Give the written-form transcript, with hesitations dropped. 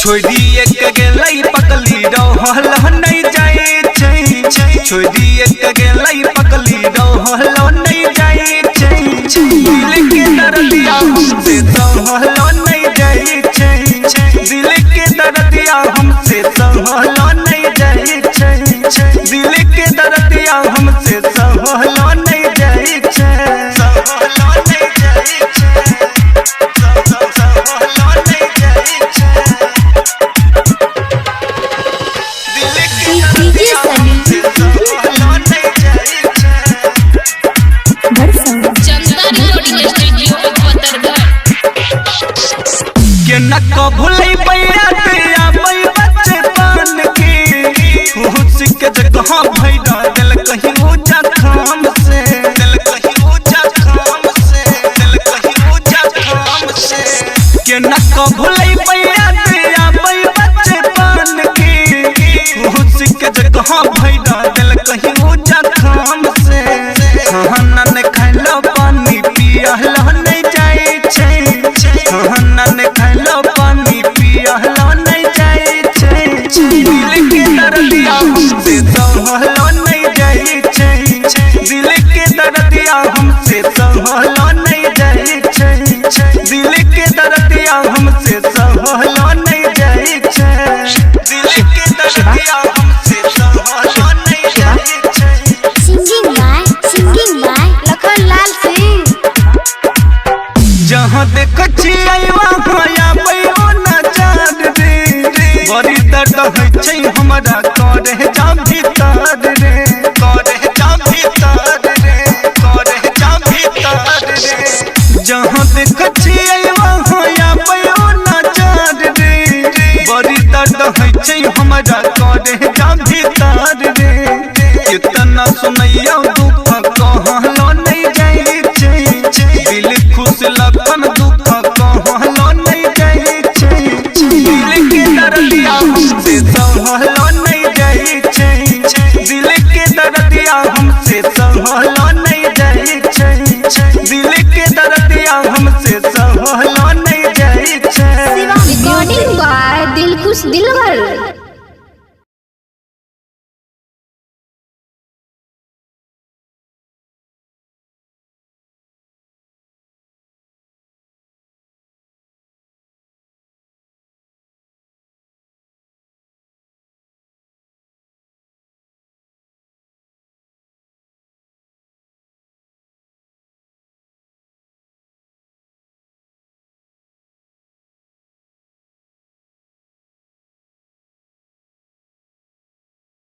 छोड़ी एक गेलै पकली रहल नहीं जाए छै छोड़ी एक गेलै पकली रहल नहीं जाए छै दिल के दर्दिया हमसे सहल नहीं जाए छै दिल के दर्दिया हमसे सहल नहीं जाए छै दिल के दर्दिया हमसे सहल नहीं जाए छै सहल नहीं जाए छै डीजे सनी